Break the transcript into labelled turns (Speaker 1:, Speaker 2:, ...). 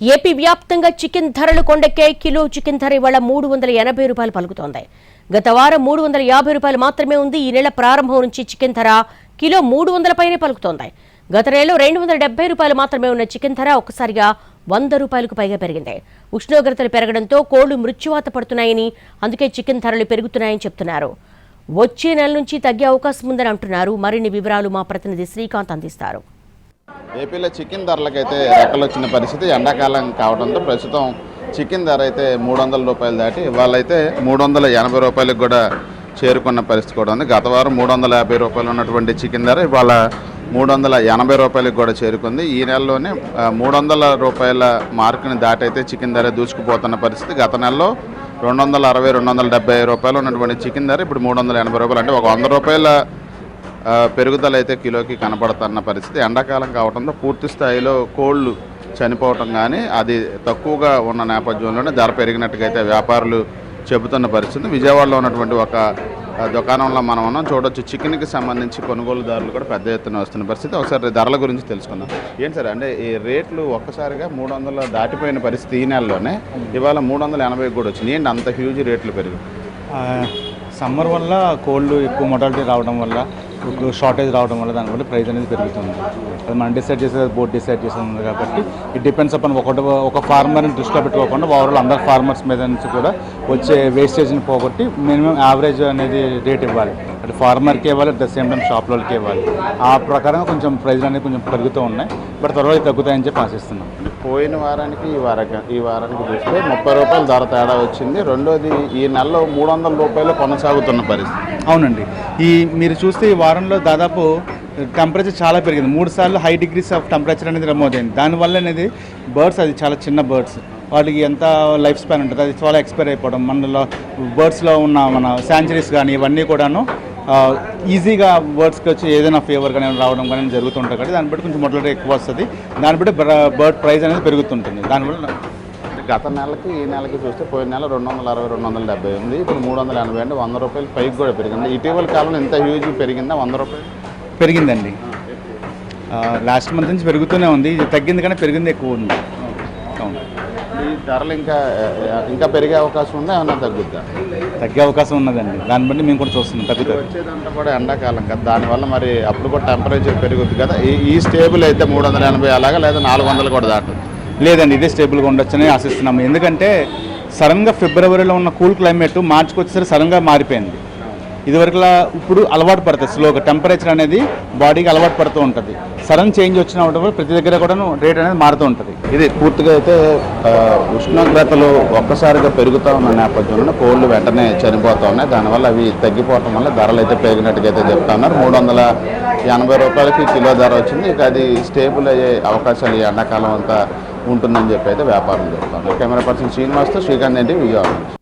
Speaker 1: AP వ్యాప్తంగా chicken ధరలు కొండెక్కే. Kilo chicken ధర ఇవాళ 380 రూపాయలు పలుకుతోంది. గత వారం 350 రూపాయలు మాత్రమే ఉంది. ఈ నెల ప్రారంభం నుంచి చికెన్ ధర కిలో 300 పైనే పలుకుతోంది. గత నెలలో 270 రూపాయలు మాత్రమే ఉన్న చికెన్ ధర ఒక్కసారిగా 100 రూపాయలకు పైగా పెరిగింది. ఉష్ణోగ్రతలు పెరగడంతో కోళ్లు మృత్యువాత పడుతున్నాయని, అందుకే చికెన్ ధరలు పెరుగుతున్నాయని చెప్తున్నారు. వచ్చే నెల నుంచి తగ్గే అవకాశం ఉందని అంటున్నారు. మరిన్ని వివరాలు మా ప్రతినిధి శ్రీకాంత్ అందిస్తారు.
Speaker 2: ఏపీలో చికెన్ ధరలకైతే రెక్కలు వచ్చిన పరిస్థితి. ఎండాకాలం కావడంతో ప్రస్తుతం చికెన్ ధర అయితే 300 రూపాయలు దాటి ఇవాళైతే 380 రూపాయలకు కూడా చేరుకున్న పరిస్థితి కూడా ఉంది. గత వారం 350 రూపాయలు ఉన్నటువంటి చికెన్ ధర ఇవాళ 380 రూపాయలకు కూడా చేరుకుంది. ఈ నెలలోనే 300 రూపాయల మార్కుని దాటైతే చికెన్ ధర దూసుకుపోతున్న పరిస్థితి. గత నెలలో 260, 270 రూపాయలు ఉన్నటువంటి చికెన్ ధర ఇప్పుడు 380 రూపాయలు, అంటే ఒక 100 రూపాయల పెరుగుదల అయితే కిలోకి కనపడుతున్న పరిస్థితి. ఎండాకాలం కావడంతో పూర్తి స్థాయిలో కోళ్ళు చనిపోవటం కానీ అది తక్కువగా ఉన్న నేపథ్యంలోనే ధర పెరిగినట్టుగా అయితే వ్యాపారులు చెబుతున్న పరిస్థితి. విజయవాడలో ఉన్నటువంటి ఒక దుకాణంలో మనం ఉన్నాం, చూడొచ్చు. చికెన్కి సంబంధించి కొనుగోలుదారులు కూడా పెద్ద ఎత్తున వస్తున్న పరిస్థితి. ఒకసారి ధరల గురించి తెలుసుకుందాం. ఏంటి సార్, అంటే ఈ రేట్లు ఒక్కసారిగా 300 దాటిపోయిన పరిస్థితి ఈ నెలలోనే, ఇవాళ 380 కూడా వచ్చింది. ఏంటి అంత హ్యూజ్ రేట్లు పెరిగి?
Speaker 3: సమ్మర్ వల్ల కోళ్ళు ఎక్కువ మొటాలిటీ రావడం వల్ల, షార్టేజ్ రావడం వల్ల దానివల్ల ప్రైస్ అనేది పెరుగుతుంది. అది మనం డిసైడ్ చేసేది బోర్డు డిసైడ్ చేస్తుంది కాబట్టి ఇట్ డిపెండ్స్ అపాన్ ఒక ఫార్మర్ని దృష్టిలో పెట్టుకోకుండా ఓవరాల్ అందరు ఫార్మర్స్ మీద నుంచి కూడా వచ్చే వేస్టేజ్ని పోగొట్టి మినిమం యావరేజ్ అనేది రేట్ ఇవ్వాలి. అటు ఫార్మర్కి ఇవ్వాలి, at the same time shop వాళ్ళకి ఇవ్వాలి. ఆ ప్రకారంగా కొంచెం ప్రైజ్లు అనేది కొంచెం పెరుగుతూ ఉన్నాయి. బట్ త్వరలో తగ్గుతాయని చెప్పి ఆశిస్తున్నాం.
Speaker 2: పోయిన వారానికి ఈ వారానికి చూస్తే 30 రూపాయల ధర తేడా వచ్చింది. రెండోది ఈ నెలలో 300 రూపాయలు కొనసాగుతున్న పరిస్థితి.
Speaker 3: అవునండి, మీరు చూస్తే ఈ వారంలో దాదాపు టెంపరేచర్ చాలా పెరిగింది. 3 సార్లు హై డిగ్రీస్ ఆఫ్ టెంపరేచర్ అనేది నమోదైంది. దానివల్ల అనేది బర్డ్స్, అది చాలా చిన్న బర్డ్స్, వాళ్ళకి ఎంత లైఫ్ స్పాన్ ఉంటుంది అది చాలా ఎక్స్పైర్ అయిపోవడం. మనలో బర్డ్స్లో ఉన్న మన శాంచురీస్ కానీ ఇవన్నీ కూడాను ఈజీగా బర్డ్స్కి వచ్చి ఏదైనా ఫీవర్ కానీ రావడం కానీ జరుగుతుంటుంది. కాబట్టి దాన్ని బట్టి కొంచెం మొదటి ఎక్కువ వస్తుంది. దాన్ని బట్టి బర్డ్ ప్రైస్ అనేది పెరుగుతుంటుంది. దానివల్ల
Speaker 2: గత నెలకి ఈ నెలకి చూస్తే పోయిన నెల 260, 270 ఉంది. ఇప్పుడు 380, అంటే 100 రూపాయలు పైకి కూడా పెరిగింది. ఇటీవల కాలంలో ఎంత హ్యూజ్ పెరిగిందా? 100 రూపాయలు
Speaker 3: పెరిగిందండి. లాస్ట్ మంత్ నుంచి పెరుగుతూనే ఉంది. ఇది తగ్గింది కానీ పెరిగింది ఎక్కువ ఉంది. అవును,
Speaker 2: ఈ ధరలు ఇంకా పెరిగే అవకాశం ఉందా, ఏమన్నా తగ్గుద్దా?
Speaker 3: తగ్గే అవకాశం ఉన్నదండి. దాన్ని బట్టి మేము కూడా చూస్తున్నాం. తగ్గుతుంది.
Speaker 2: వచ్చేదంతా కూడా ఎండాకాలం కదా, దానివల్ల మరి అప్పుడు కూడా టెంపరేచర్ పెరుగుద్ది కదా. ఈ స్టేబుల్ అయితే 380 అలాగా, లేదా 400 కూడా దాటు?
Speaker 3: లేదండి, ఇదే స్టేబుల్గా ఉండొచ్చని ఆశిస్తున్నాము. ఎందుకంటే సడన్గా ఫిబ్రవరిలో ఉన్న కూల్ క్లైమేట్ మార్చికి వచ్చేసరికి సడన్గా మారిపోయింది. ఇదివరకులా ఇప్పుడు అలవాటు పడుతుంది. స్లోగా టెంపరేచర్ అనేది బాడీకి అలవాటు పడుతూ ఉంటుంది. సడన్ చేంజ్ వచ్చిన వల్ల ప్రతి దగ్గర కూడా రేట్ అనేది మారుతూ ఉంటుంది.
Speaker 2: ఇది పూర్తిగా అయితే ఉష్ణోగ్రతలు ఒక్కసారిగా పెరుగుతూ ఉన్న నేపథ్యంలో కోళ్ళు వెంటనే చనిపోతూ ఉన్నాయి. దానివల్ల అవి తగ్గిపోవటం వల్ల ధరలు అయితే పెరిగినట్టుగా అయితే చెప్తా ఉన్నారు. 380 రూపాయలకి కిలో ధర వచ్చింది. ఇక అది స్టేబుల్ అయ్యే అవకాశాలు ఈ ఎండాకాలం అంతా ఉంటుందని చెప్పి అయితే వ్యాపారం చెప్తాను. కెమెరా పర్సన్ శ్రీనివాస్తో శ్రీకాంత్ రెడ్డి, విజయవాడ.